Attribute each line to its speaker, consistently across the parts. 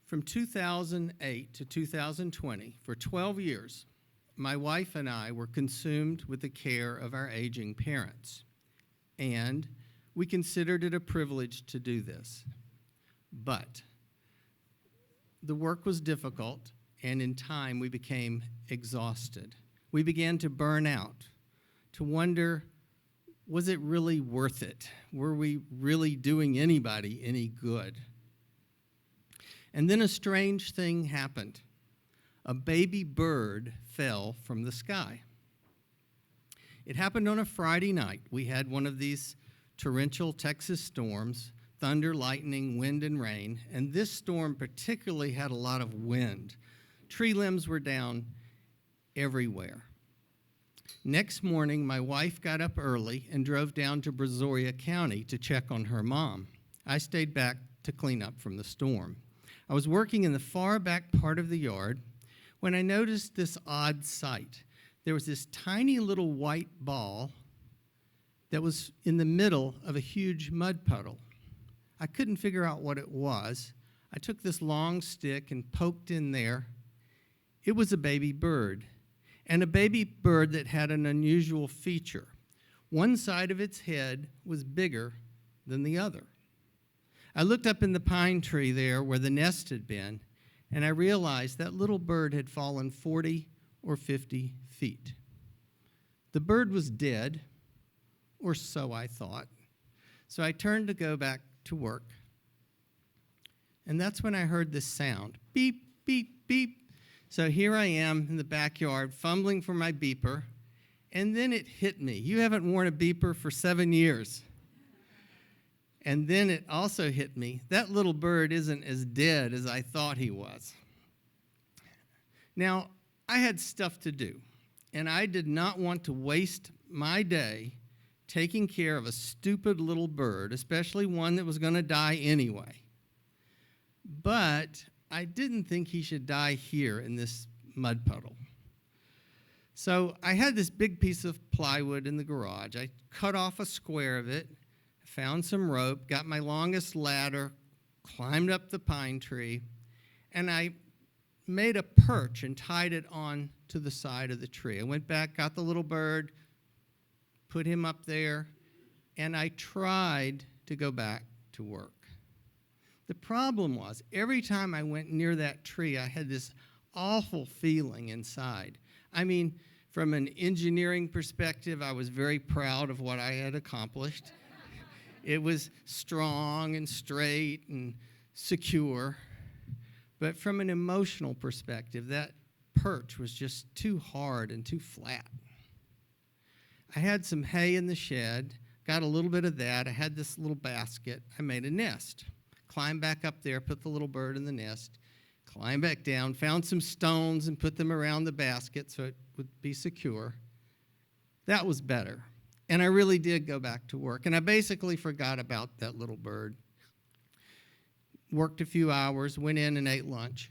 Speaker 1: From 2008 to 2020, for 12 years, my wife and I were consumed with the care of our aging parents, and we considered it a privilege to do this. But the work was difficult, and in time we became exhausted. We began to burn out, to wonder, was it really worth it? Were we really doing anybody any good? And then a strange thing happened. A baby bird fell from the sky. It happened on a Friday night. We had one of these torrential Texas storms, thunder, lightning, wind, and rain, and this storm particularly had a lot of wind. Tree limbs were down everywhere. Next morning, my wife got up early and drove down to Brazoria County to check on her mom. I stayed back to clean up from the storm. I was working in the far back part of the yard when I noticed this odd sight. There was this tiny little white ball that was in the middle of a huge mud puddle. I couldn't figure out what it was. I took this long stick and poked in there. It was a baby bird, and a baby bird that had an unusual feature. One side of its head was bigger than the other. I looked up in the pine tree there where the nest had been, and I realized that little bird had fallen 40 or 50 feet. The bird was dead, or so I thought. So I turned to go back to work. And that's when I heard this sound, beep, beep, beep. So here I am in the backyard fumbling for my beeper, and then it hit me. You haven't worn a beeper for 7 years. And then it also hit me, that little bird isn't as dead as I thought he was. Now, I had stuff to do, and I did not want to waste my day taking care of a stupid little bird, especially one that was going to die anyway. But I didn't think he should die here in this mud puddle. So I had this big piece of plywood in the garage. I cut off a square of it, found some rope, got my longest ladder, climbed up the pine tree, and I made a perch and tied it on to the side of the tree. I went back, got the little bird, put him up there, and I tried to go back to work. The problem was, every time I went near that tree, I had this awful feeling inside. I mean, from an engineering perspective, I was very proud of what I had accomplished. It was strong and straight and secure. But from an emotional perspective, that perch was just too hard and too flat. I had some hay in the shed, got a little bit of that. I had this little basket. I made a nest. Climbed back up there, put the little bird in the nest, climbed back down, found some stones and put them around the basket so it would be secure. That was better. And I really did go back to work. And I basically forgot about that little bird. Worked a few hours, went in and ate lunch.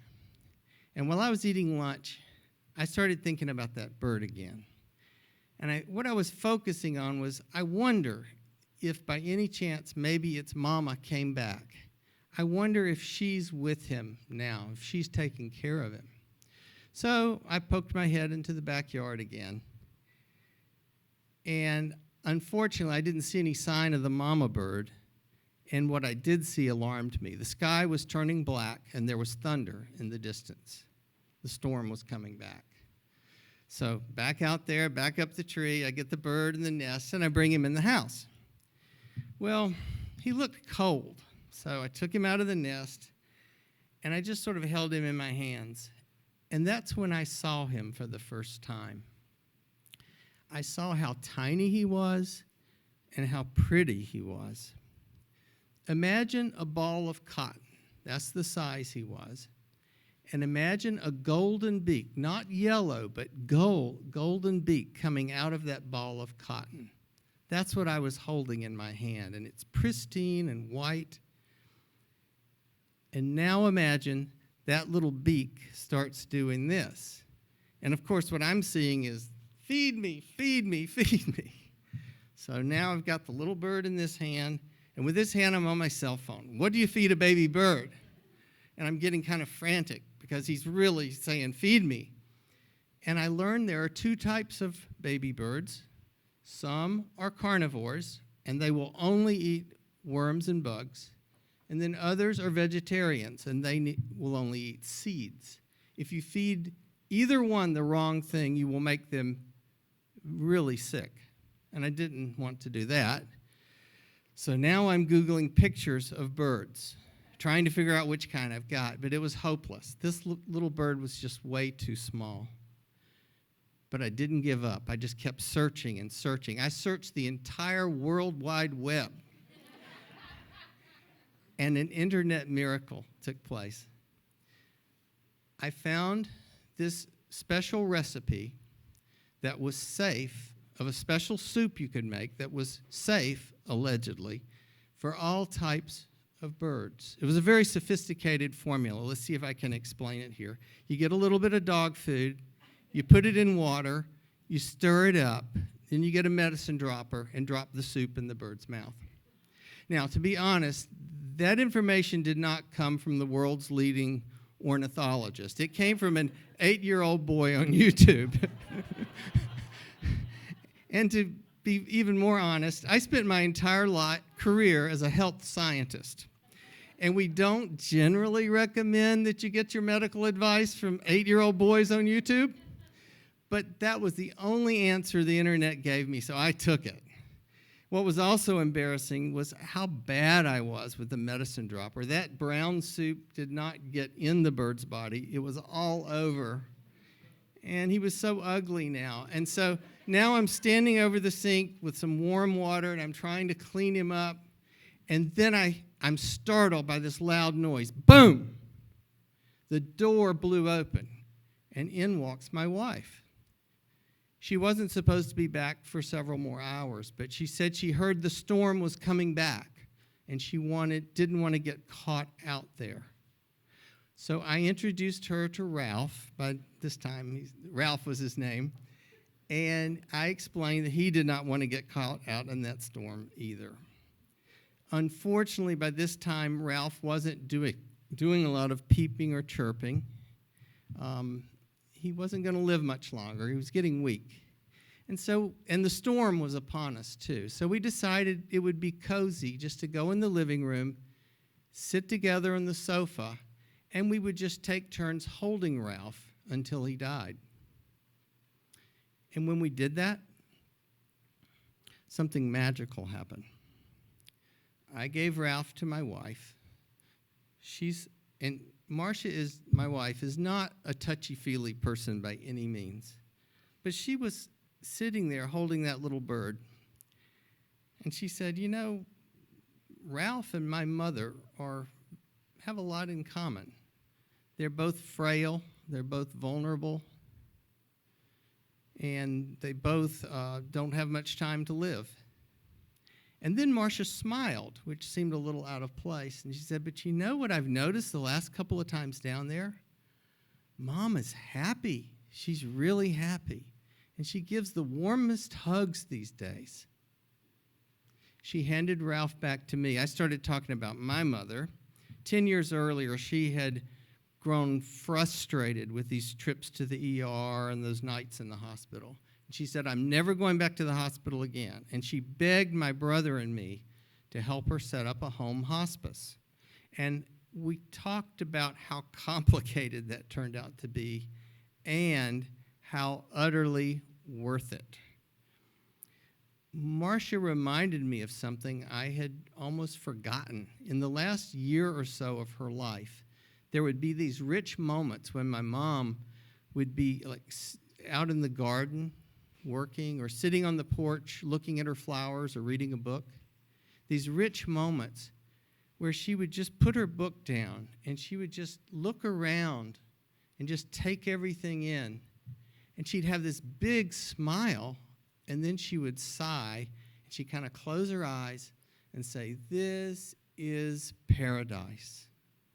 Speaker 1: And while I was eating lunch, I started thinking about that bird again. And what I was focusing on was, I wonder if by any chance maybe its mama came back. I wonder if she's with him now, if she's taking care of him. So I poked my head into the backyard again. And unfortunately, I didn't see any sign of the mama bird. And what I did see alarmed me. The sky was turning black, and there was thunder in the distance. The storm was coming back. So back out there, back up the tree, I get the bird in the nest, and I bring him in the house. Well, he looked cold, so I took him out of the nest, and I just sort of held him in my hands. And that's when I saw him for the first time. I saw how tiny he was and how pretty he was. Imagine a ball of cotton. That's the size he was. And imagine a golden beak, not yellow, but golden beak coming out of that ball of cotton. That's what I was holding in my hand, and it's pristine and white. And now imagine that little beak starts doing this. And of course, what I'm seeing is, feed me, feed me, feed me. So now I've got the little bird in this hand, and with this hand I'm on my cell phone. What do you feed a baby bird? and I'm getting kind of frantic because he's really saying, feed me. And I learned there are two types of baby birds. Some are carnivores, and they will only eat worms and bugs. And then others are vegetarians, and they will only eat seeds. If you feed either one the wrong thing, you will make them really sick. And I didn't want to do that. So now I'm Googling pictures of birds, trying to figure out which kind I've got, but it was hopeless. This little bird was just way too small. But I didn't give up. I just kept searching and searching. I searched the entire World Wide Web. And an internet miracle took place. I found this special recipe that was safe, of a special soup you could make that was safe, allegedly, for all types of birds. It was a very sophisticated formula. Let's see if I can explain it here. You get a little bit of dog food, you put it in water, you stir it up, then you get a medicine dropper and drop the soup in the bird's mouth. Now, to be honest, that information did not come from the world's leading ornithologist. It came from an 8-year-old boy on YouTube. And to be even more honest, I spent my entire career as a health scientist. And we don't generally recommend that you get your medical advice from 8-year-old boys on YouTube. But that was the only answer the internet gave me, so I took it. What was also embarrassing was how bad I was with the medicine dropper. That brown soup did not get in the bird's body. It was all over. And he was so ugly now. And so now I'm standing over the sink with some warm water, and I'm trying to clean him up. And then I'm startled by this loud noise. Boom! The door blew open, and in walks my wife. She wasn't supposed to be back for several more hours, but she said she heard the storm was coming back, and she didn't want to get caught out there. So I introduced her to Ralph. By this time, Ralph was his name, and I explained that he did not want to get caught out in that storm either. Unfortunately, by this time, Ralph wasn't doing a lot of peeping or chirping. He wasn't going to live much longer. He was getting weak. And the storm was upon us, too. So we decided it would be cozy just to go in the living room, sit together on the sofa, and we would just take turns holding Ralph until he died. And when we did that, something magical happened. I gave Ralph to my wife. Marcia, my wife, is not a touchy-feely person by any means. But she was sitting there holding that little bird. And she said, you know, Ralph and my mother have a lot in common. They're both frail. They're both vulnerable. And they both don't have much time to live. And then Marcia smiled, which seemed a little out of place. And she said, but you know what I've noticed the last couple of times down there? Mom is happy. She's really happy. And she gives the warmest hugs these days. She handed Ralph back to me. I started talking about my mother. 10 years earlier, she had grown frustrated with these trips to the ER and those nights in the hospital. She said, I'm never going back to the hospital again. And she begged my brother and me to help her set up a home hospice. And we talked about how complicated that turned out to be and how utterly worth it. Marcia reminded me of something I had almost forgotten. In the last year or so of her life, there would be these rich moments when my mom would be out in the garden working or sitting on the porch looking at her flowers or reading a book. These rich moments where she would just put her book down and she would just look around and just take everything in. And she'd have this big smile, and then she would sigh, and she'd kind of close her eyes and say, this is paradise.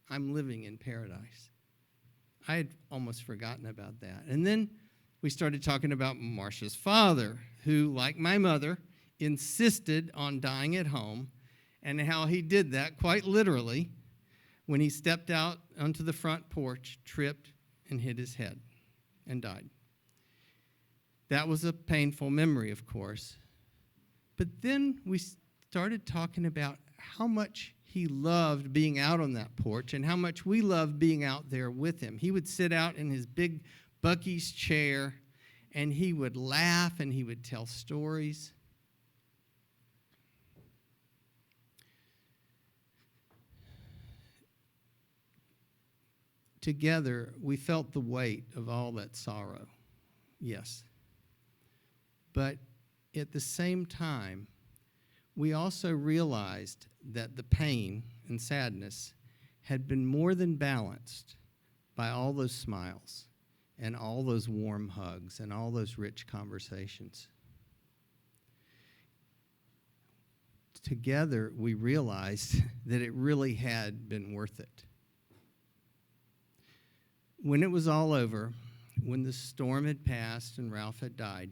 Speaker 1: I'm living in paradise. I had almost forgotten about that. And then we started talking about Marcia's father, who, like my mother, insisted on dying at home, and how he did that quite literally when he stepped out onto the front porch, tripped, and hit his head and died. That was a painful memory, of course. But then we started talking about how much he loved being out on that porch and how much we loved being out there with him. He would sit out in his big Bucky's chair, and he would laugh and he would tell stories. Together, we felt the weight of all that sorrow, yes. But at the same time, we also realized that the pain and sadness had been more than balanced by all those smiles and all those warm hugs and all those rich conversations. Together, we realized that it really had been worth it. When it was all over, when the storm had passed and Ralph had died,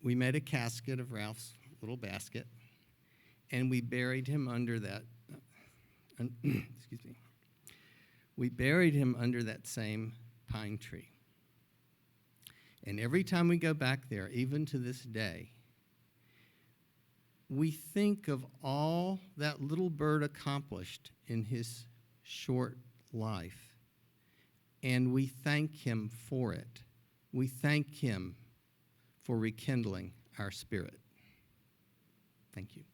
Speaker 1: we made a casket of Ralph's little basket, and we buried him under that, excuse me, we buried him under that same pine tree. And every time we go back there, even to this day, we think of all that little bird accomplished in his short life. And we thank him for it. We thank him for rekindling our spirit. Thank you.